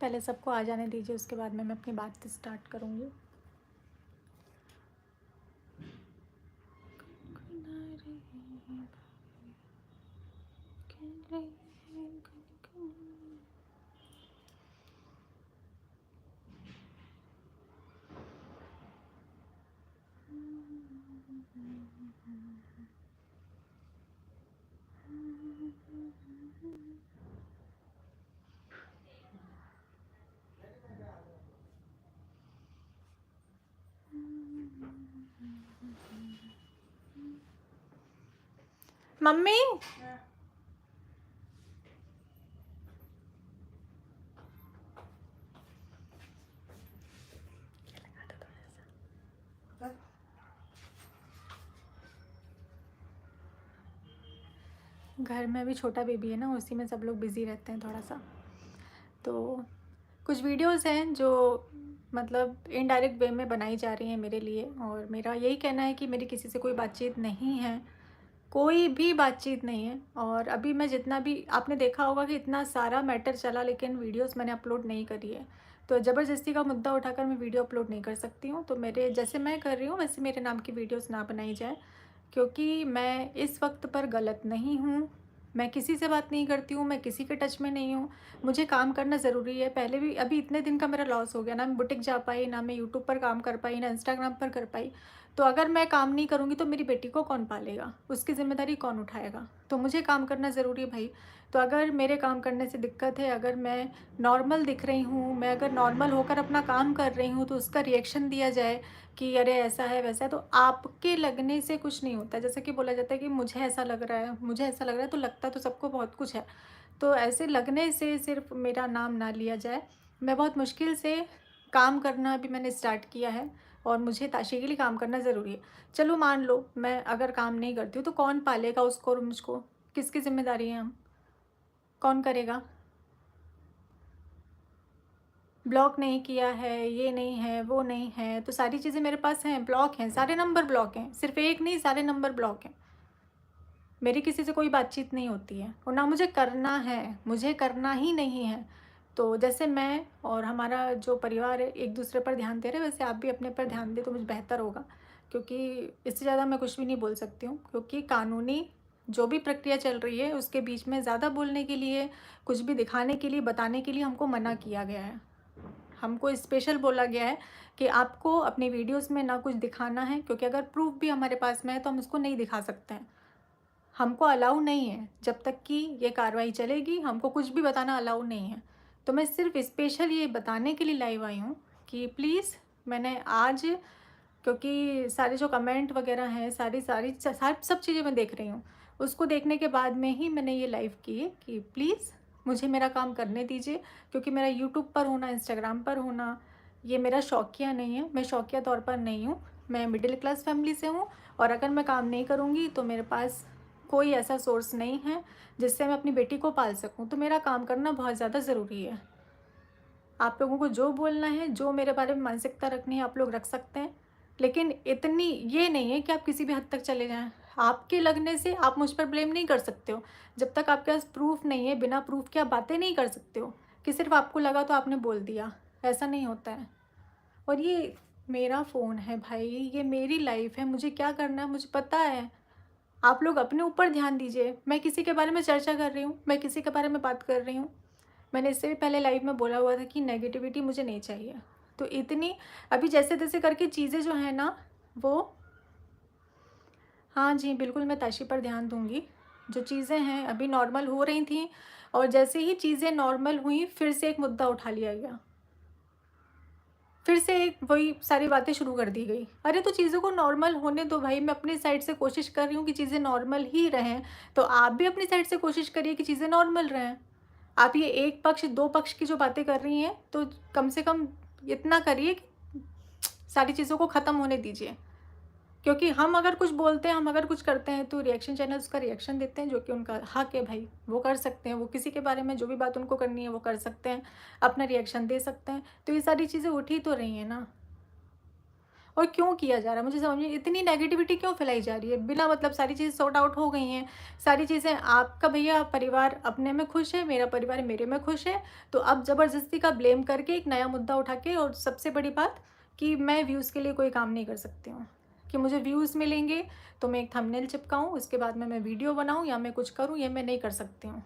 पहले सबको आ जाने दीजिए, उसके बाद में मैं अपनी बात स्टार्ट करूँगी। मम्मी घर में अभी छोटा बेबी है ना, उसी में सब लोग बिज़ी रहते हैं थोड़ा सा। तो कुछ वीडियोस हैं जो मतलब इनडायरेक्ट वे में बनाई जा रही हैं मेरे लिए, और मेरा यही कहना है कि मेरी किसी से कोई बातचीत नहीं है, कोई भी बातचीत नहीं है। और अभी मैं जितना भी आपने देखा होगा कि इतना सारा मैटर चला, लेकिन वीडियोस मैंने अपलोड नहीं करी है। तो ज़बरदस्ती का मुद्दा उठाकर मैं वीडियो अपलोड नहीं कर सकती हूँ। तो मेरे जैसे मैं कर रही हूँ वैसे मेरे नाम की वीडियोस ना बनाई जाए, क्योंकि मैं इस वक्त पर गलत नहीं हूँ। मैं किसी से बात नहीं करती हूँ, मैं किसी के टच में नहीं हूँ। मुझे काम करना ज़रूरी है। पहले भी अभी इतने दिन का मेरा लॉस हो गया ना, मैं बुटीक जा पाई ना, मैं यूट्यूब पर काम कर पाई ना, इंस्टाग्राम पर कर पाई। तो अगर मैं काम नहीं करूँगी तो मेरी बेटी को कौन पालेगा, उसकी ज़िम्मेदारी कौन उठाएगा। तो मुझे काम करना ज़रूरी है भाई। तो अगर मेरे काम करने से दिक्कत है, अगर मैं नॉर्मल दिख रही हूँ, मैं अगर नॉर्मल होकर अपना काम कर रही हूँ, तो उसका रिएक्शन दिया जाए कि अरे ऐसा है वैसा है, तो आपके लगने से कुछ नहीं होता। जैसे कि बोला जाता है कि मुझे ऐसा लग रहा है, मुझे ऐसा लग रहा है, तो लगता तो सबको बहुत कुछ है। तो ऐसे लगने से सिर्फ मेरा नाम ना लिया जाए। मैं बहुत मुश्किल से काम करना अभी मैंने स्टार्ट किया है, और मुझे ताशी के लिए काम करना ज़रूरी है। चलो मान लो मैं अगर काम नहीं करती हूँ, तो कौन पालेगा उसको और मुझको, किसकी ज़िम्मेदारी है, हम कौन करेगा। ब्लॉक नहीं किया है, ये नहीं है, वो नहीं है, तो सारी चीज़ें मेरे पास हैं, ब्लॉक हैं, सारे नंबर ब्लॉक हैं, सिर्फ एक नहीं सारे नंबर ब्लॉक हैं। मेरी किसी से कोई बातचीत नहीं होती है, और ना मुझे करना है, मुझे करना ही नहीं है। तो जैसे मैं और हमारा जो परिवार है एक दूसरे पर ध्यान दे रहे हैं, वैसे आप भी अपने पर ध्यान दें तो मुझे बेहतर होगा। क्योंकि इससे ज़्यादा मैं कुछ भी नहीं बोल सकती हूँ, क्योंकि कानूनी जो भी प्रक्रिया चल रही है उसके बीच में ज़्यादा बोलने के लिए, कुछ भी दिखाने के लिए, बताने के लिए हमको मना किया गया है। हमको स्पेशल बोला गया है कि आपको अपनी वीडियोस में ना कुछ दिखाना है, क्योंकि अगर प्रूफ भी हमारे पास में है तो हम उसको नहीं दिखा सकते हैं। हमको अलाउ नहीं है, जब तक कि ये कार्रवाई चलेगी हमको कुछ भी बताना अलाउ नहीं है। तो मैं सिर्फ स्पेशल ये बताने के लिए लाइव आई हूँ कि प्लीज़, मैंने आज, क्योंकि सारे जो कमेंट वगैरह हैं, सारी सारी सब चीज़ें मैं देख रही हूँ, उसको देखने के बाद में ही मैंने ये लाइव की है कि प्लीज़ मुझे मेरा काम करने दीजिए। क्योंकि मेरा यूट्यूब पर होना, इंस्टाग्राम पर होना, ये मेरा शौकिया नहीं है, मैं शौकिया तौर पर नहीं हूँ। मैं मिडिल क्लास फैमिली से हूँ, और अगर मैं काम नहीं करूँगी तो मेरे पास कोई ऐसा सोर्स नहीं है जिससे मैं अपनी बेटी को पाल सकूँ। तो मेरा काम करना बहुत ज़्यादा ज़रूरी है। आप लोगों को जो बोलना है, जो मेरे बारे में मानसिकता रखनी है, आप लोग रख सकते हैं, लेकिन इतनी ये नहीं है कि आप किसी भी हद तक चले जाएं। आपके लगने से आप मुझ पर ब्लेम नहीं कर सकते हो। जब तक आपके पास प्रूफ नहीं है, बिना प्रूफ के आप बातें नहीं कर सकते हो कि सिर्फ आपको लगा तो आपने बोल दिया। ऐसा नहीं होता है। और ये मेरा फ़ोन है भाई, ये मेरी लाइफ है, मुझे क्या करना है मुझे पता है। आप लोग अपने ऊपर ध्यान दीजिए। मैं किसी के बारे में चर्चा कर रही हूँ, मैं किसी के बारे में बात कर रही हूँ। मैंने इससे भी पहले लाइव में बोला हुआ था कि नेगेटिविटी मुझे नहीं चाहिए। तो इतनी अभी जैसे तैसे करके चीज़ें जो है ना वो, हाँ जी बिल्कुल मैं ताशी पर ध्यान दूंगी। जो चीज़ें हैं अभी नॉर्मल हो रही थी, और जैसे ही चीज़ें नॉर्मल हुई फिर से एक मुद्दा उठा लिया गया, फिर से एक वही सारी बातें शुरू कर दी गई। अरे तो चीज़ों को नॉर्मल होने दो भाई, मैं अपनी साइड से कोशिश कर रही हूँ कि चीज़ें नॉर्मल ही रहें। तो आप भी अपनी साइड से कोशिश करिए कि चीज़ें नॉर्मल रहें। आप ये एक पक्ष दो पक्ष की जो बातें कर रही हैं, तो कम से कम इतना करिए कि सारी चीज़ों को ख़त्म होने दीजिए। क्योंकि हम अगर कुछ बोलते हैं, हम अगर कुछ करते हैं, तो रिएक्शन चैनल उसका रिएक्शन देते हैं, जो कि उनका हक है भाई, वो कर सकते हैं। वो किसी के बारे में जो भी बात उनको करनी है वो कर सकते हैं, अपना रिएक्शन दे सकते हैं। तो ये सारी चीज़ें उठ ही तो रही हैं ना। और क्यों किया जा रहा है मुझे समझ में, इतनी नेगेटिविटी क्यों फैलाई जा रही है बिना मतलब। सारी चीज़ सॉर्ट आउट हो गई हैं, सारी चीज़ें, आपका भैया परिवार अपने में खुश है, मेरा परिवार मेरे में खुश है, तो अब ज़बरदस्ती का ब्लेम करके एक नया मुद्दा उठा के, और सबसे बड़ी बात कि मैं व्यूज़ के लिए कोई काम नहीं कर सकती हूँ, कि मुझे व्यूज़ मिलेंगे तो मैं एक थंबनेल चिपकाऊँ, उसके बाद में मैं वीडियो बनाऊँ या मैं कुछ करूँ, ये मैं नहीं कर सकती हूँ।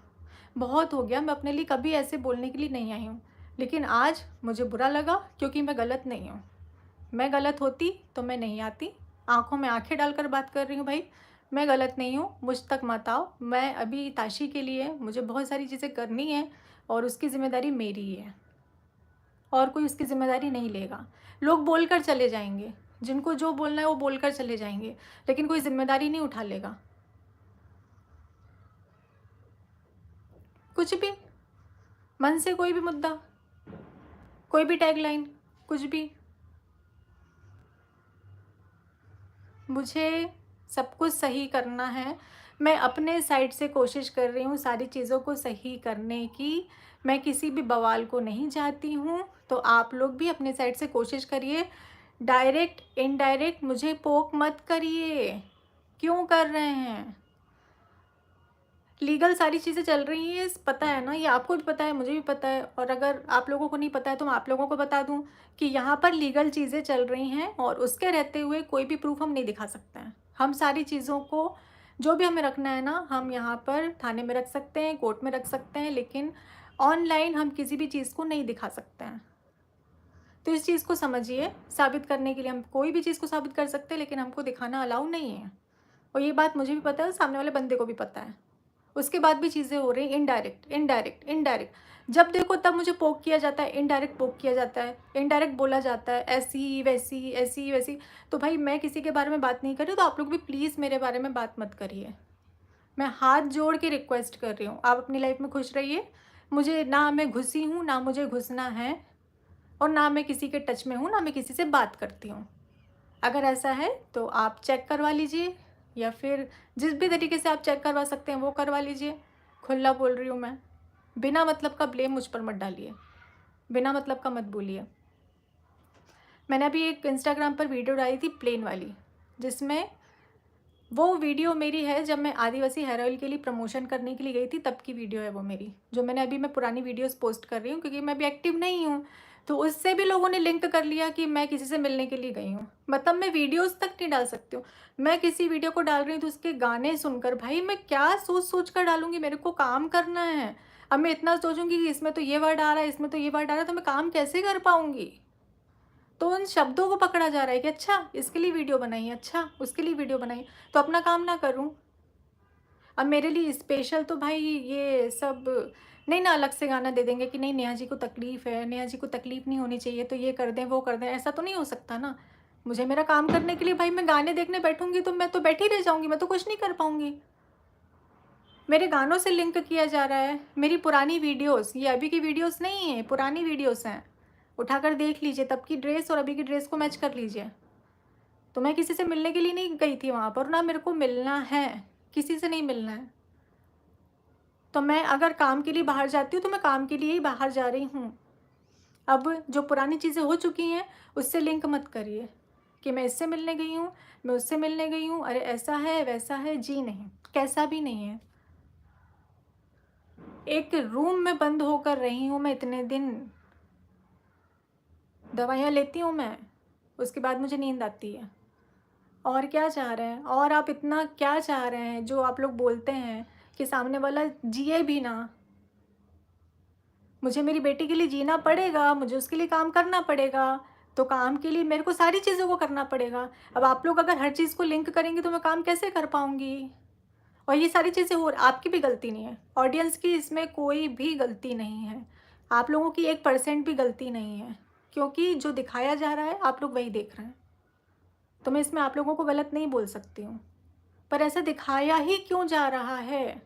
बहुत हो गया, मैं अपने लिए कभी ऐसे बोलने के लिए नहीं आई हूँ, लेकिन आज मुझे बुरा लगा क्योंकि मैं गलत नहीं हूँ। मैं गलत होती तो मैं नहीं आती, आँखों में आँखें डालकर बात कर रही हूँ भाई, मैं गलत नहीं हूँ, मुझ तक मत आओ। मैं अभी ताशी के लिए मुझे बहुत सारी चीज़ें करनी है और उसकी ज़िम्मेदारी मेरी ही है, और कोई उसकी ज़िम्मेदारी नहीं लेगा। लोग बोल कर चले जाएंगे, जिनको जो बोलना है वो बोल कर चले जाएंगे, लेकिन कोई ज़िम्मेदारी नहीं उठा लेगा। कुछ भी, मन से कोई भी मुद्दा, कोई भी टैगलाइन, कुछ भी, मुझे सब कुछ सही करना है। मैं अपने साइड से कोशिश कर रही हूँ सारी चीज़ों को सही करने की। मैं किसी भी बवाल को नहीं चाहती हूँ, तो आप लोग भी अपने साइड से कोशिश करिए। डायरेक्ट इनडायरेक्ट मुझे पोक मत करिए। क्यों कर रहे हैं? लीगल सारी चीज़ें चल रही हैं, पता है ना, ये आपको भी पता है, मुझे भी पता है, और अगर आप लोगों को नहीं पता है तो मैं आप लोगों को बता दूं कि यहाँ पर लीगल चीज़ें चल रही हैं, और उसके रहते हुए कोई भी प्रूफ हम नहीं दिखा सकते हैं। हम सारी चीज़ों को, जो भी हमें रखना है ना, हम यहाँ पर थाने में रख सकते हैं, कोर्ट में रख सकते हैं, लेकिन ऑनलाइन हम किसी भी चीज़ को नहीं दिखा सकते हैं। तो इस चीज़ को समझिए। साबित करने के लिए हम कोई भी चीज़ को साबित कर सकते हैं, लेकिन हमको दिखाना अलाउ नहीं है, और ये बात मुझे भी पता है, सामने वाले बंदे को भी पता है। उसके बाद भी चीज़ें हो रही, इनडायरेक्ट इनडायरेक्ट इनडायरेक्ट। जब देखो तब मुझे पोक किया जाता है, इनडायरेक्ट पोक किया जाता है, इनडायरेक्ट बोला जाता है, ऐसी वैसी ऐसी वैसी। तो भाई मैं किसी के बारे में बात नहीं कर रही, तो आप लोग भी प्लीज़ मेरे बारे में बात मत करिए। मैं हाथ जोड़ के रिक्वेस्ट कर रही हूँ, आप अपनी लाइफ में खुश रहिए। मुझे ना मैं घुसी हूँ, ना मुझे घुसना है, और ना मैं किसी के टच में हूँ, ना मैं किसी से बात करती हूँ। अगर ऐसा है तो आप चेक करवा लीजिए, या फिर जिस भी तरीके से आप चेक करवा सकते हैं वो करवा लीजिए। खुला बोल रही हूँ मैं, बिना मतलब का ब्लेम मुझ पर मत डालिए, बिना मतलब का मत बोलिए। मैंने अभी एक इंस्टाग्राम पर वीडियो डाली थी प्लेन वाली, जिसमें वो वीडियो मेरी है जब मैं आदिवासी हेयर ऑयल के लिए प्रमोशन करने के लिए गई थी, तब की वीडियो है वो मेरी, जो मैंने अभी मैं पुरानी वीडियोस पोस्ट कर रही हूँ क्योंकि मैं अभी एक्टिव नहीं हूँ। तो उससे भी लोगों ने लिंक कर लिया कि मैं किसी से मिलने के लिए गई हूँ। मतलब मैं वीडियोस तक नहीं डाल सकती हूँ। मैं किसी वीडियो को डाल रही हूँ तो उसके गाने सुनकर, भाई मैं क्या सोच सोच कर डालूंगी, मेरे को काम करना है। अब मैं इतना सोचूंगी कि इसमें तो ये वर्ड आ रहा है, इसमें तो ये वर्ड आ रहा है, तो मैं काम कैसे कर पाऊंगी? तो उन शब्दों को पकड़ा जा रहा है कि अच्छा इसके लिए वीडियो बनाई, अच्छा उसके लिए वीडियो बनाई, तो अपना काम ना करूं? अब मेरे लिए स्पेशल तो भाई ये सब नहीं ना, अलग से गाना दे देंगे कि नहीं नेहा जी को तकलीफ़ है, नेहा जी को तकलीफ़ नहीं होनी चाहिए, तो ये कर दें वो कर दें, ऐसा तो नहीं हो सकता ना। मुझे मेरा काम करने के लिए, भाई मैं गाने देखने बैठूंगी तो मैं तो बैठी रह जाऊंगी, मैं तो कुछ नहीं कर पाऊंगी। मेरे गानों से लिंक किया जा रहा है, मेरी पुरानी वीडियोस, ये अभी की वीडियोस नहीं है, पुरानी वीडियोस हैं, उठाकर देख लीजिए, तब की ड्रेस और अभी की ड्रेस को मैच कर लीजिए। तो मैं किसी से मिलने के लिए नहीं गई थी वहाँ पर, ना मेरे को मिलना है, किसी से नहीं मिलना है। तो मैं अगर काम के लिए बाहर जाती हूँ तो मैं काम के लिए ही बाहर जा रही हूँ। अब जो पुरानी चीज़ें हो चुकी हैं उससे लिंक मत करिए कि मैं इससे मिलने गई हूँ, मैं उससे मिलने गई हूँ, अरे ऐसा है वैसा है, जी नहीं, कैसा भी नहीं है। एक रूम में बंद होकर रही हूँ मैं इतने दिन, दवाइयाँ लेती हूँ मैं, उसके बाद मुझे नींद आती है। और क्या चाह रहे हैं? और आप इतना क्या चाह रहे हैं जो आप लोग बोलते हैं कि सामने वाला जिए भी ना? मुझे मेरी बेटी के लिए जीना पड़ेगा, मुझे उसके लिए काम करना पड़ेगा, तो काम के लिए मेरे को सारी चीज़ों को करना पड़ेगा। अब आप लोग अगर हर चीज़ को लिंक करेंगे तो मैं काम कैसे कर पाऊँगी? और ये सारी चीज़ें हो, आपकी भी गलती नहीं है, ऑडियंस की इसमें कोई भी गलती नहीं है, आप लोगों की 1% भी गलती नहीं है, क्योंकि जो दिखाया जा रहा है आप लोग वही देख रहे हैं। तो मैं इसमें आप लोगों को गलत नहीं बोल सकती हूँ, पर ऐसा दिखाया ही क्यों जा रहा है?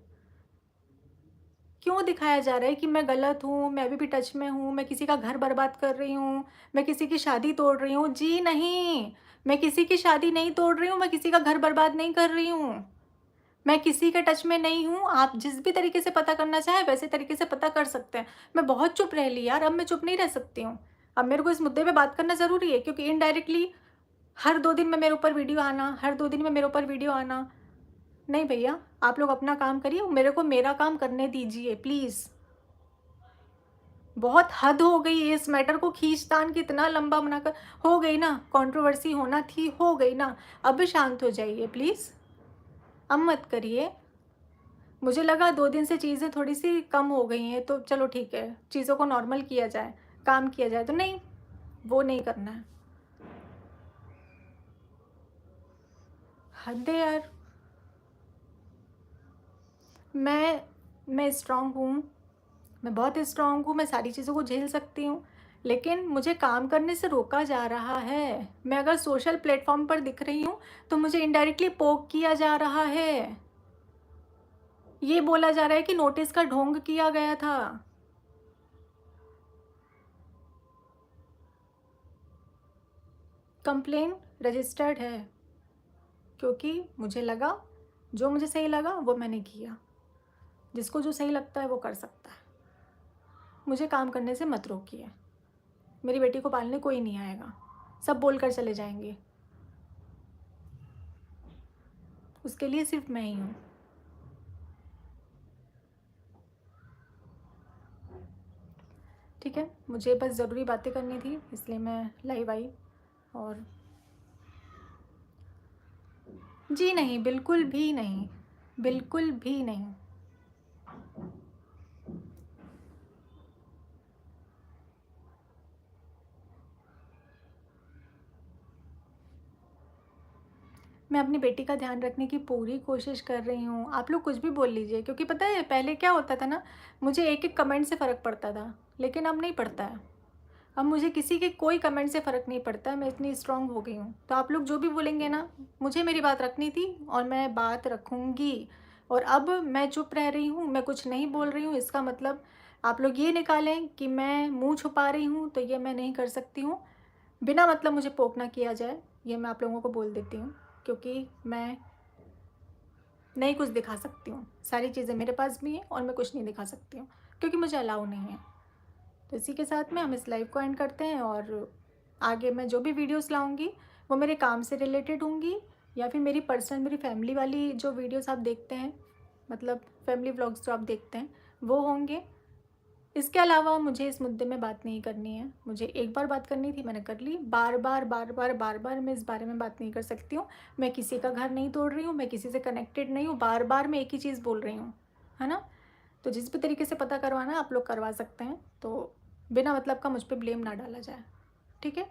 क्यों दिखाया जा रहा है कि मैं गलत हूँ, मैं अभी भी टच में हूँ, मैं किसी का घर बर्बाद कर रही हूँ, मैं किसी की शादी तोड़ रही हूँ? जी नहीं, मैं किसी की शादी नहीं तोड़ रही हूँ, मैं किसी का घर बर्बाद नहीं कर रही हूँ, मैं किसी के टच में नहीं हूँ। आप जिस भी तरीके से पता करना चाहें वैसे तरीके से पता कर सकते हैं। मैं बहुत चुप रह ली यार, अब मैं चुप नहीं रह सकती हूँ। अब मेरे को इस मुद्दे पे बात करना ज़रूरी है, क्योंकि इनडायरेक्टली हर 2 दिन में मेरे ऊपर वीडियो आना, हर 2 दिन में मेरे ऊपर वीडियो आना, नहीं भैया, आप लोग अपना काम करिए, मेरे को मेरा काम करने दीजिए प्लीज़। बहुत हद हो गई है इस मैटर को खींचतान कितना लंबा बनाकर। हो गई ना, कंट्रोवर्सी होना थी, हो गई ना, अब शांत हो जाइए प्लीज़, अब मत करिए। मुझे लगा 2 दिन से चीज़ें थोड़ी सी कम हो गई हैं तो चलो ठीक है, चीज़ों को नॉर्मल किया जाए, काम किया जाए, तो नहीं, वो नहीं करना है। हद है यार। मैं स्ट्रांग हूँ, मैं बहुत स्ट्रांग हूँ, मैं सारी चीज़ों को झेल सकती हूँ, लेकिन मुझे काम करने से रोका जा रहा है। मैं अगर सोशल प्लेटफॉर्म पर दिख रही हूँ तो मुझे इनडायरेक्टली पोक किया जा रहा है। ये बोला जा रहा है कि नोटिस का ढोंग किया गया था। कंप्लेन रजिस्टर्ड है, क्योंकि मुझे लगा, जो मुझे सही लगा वो मैंने किया। जिसको जो सही लगता है वो कर सकता है। मुझे काम करने से मत रोकिए। मेरी बेटी को पालने कोई नहीं आएगा, सब बोलकर चले जाएंगे, उसके लिए सिर्फ मैं ही हूँ। ठीक है, मुझे बस ज़रूरी बातें करनी थी, इसलिए मैं लाइव आई। और जी नहीं, बिल्कुल भी नहीं, बिल्कुल भी नहीं। मैं अपनी बेटी का ध्यान रखने की पूरी कोशिश कर रही हूँ। आप लोग कुछ भी बोल लीजिए, क्योंकि पता है पहले क्या होता था ना, मुझे एक एक कमेंट से फ़र्क पड़ता था, लेकिन अब नहीं पड़ता है। अब मुझे किसी के कोई कमेंट से फ़र्क नहीं पड़ता है, मैं इतनी स्ट्रांग हो गई हूँ। तो आप लोग जो भी बोलेंगे ना, मुझे मेरी बात रखनी थी और मैं बात रखूँगी। और अब मैं चुप रह रही हूँ, मैं कुछ नहीं बोल रही हूँ, इसका मतलब आप लोग ये निकालें कि मैं मुँह छुपा रही हूँ, तो ये मैं नहीं कर सकती हूँ। बिना मतलब मुझे पोक ना किया जाए, ये मैं आप लोगों को बोल देती हूँ, क्योंकि मैं नहीं कुछ दिखा सकती हूँ। सारी चीज़ें मेरे पास भी हैं और मैं कुछ नहीं दिखा सकती हूँ, क्योंकि मुझे अलाउ नहीं है। तो इसी के साथ में हम इस लाइव को एंड करते हैं, और आगे मैं जो भी वीडियोस लाऊंगी वो मेरे काम से रिलेटेड होंगी, या फिर मेरी पर्सनल, मेरी फैमिली वाली जो वीडियोस आप देखते हैं, मतलब फैमिली व्लॉग्स जो आप देखते हैं, वो होंगे। इसके अलावा मुझे इस मुद्दे में बात नहीं करनी है। मुझे एक बार बात करनी थी, मैंने कर ली। बार बार बार बार बार बार मैं इस बारे में बात नहीं कर सकती हूँ। मैं किसी का घर नहीं तोड़ रही हूँ, मैं किसी से कनेक्टेड नहीं हूँ, बार बार मैं एक ही चीज़ बोल रही हूँ, है ना। तो जिस भी तरीके से पता करवाना है आप लोग करवा सकते हैं, तो बिना मतलब का मुझ पर ब्लेम ना डाला जाए, ठीक है।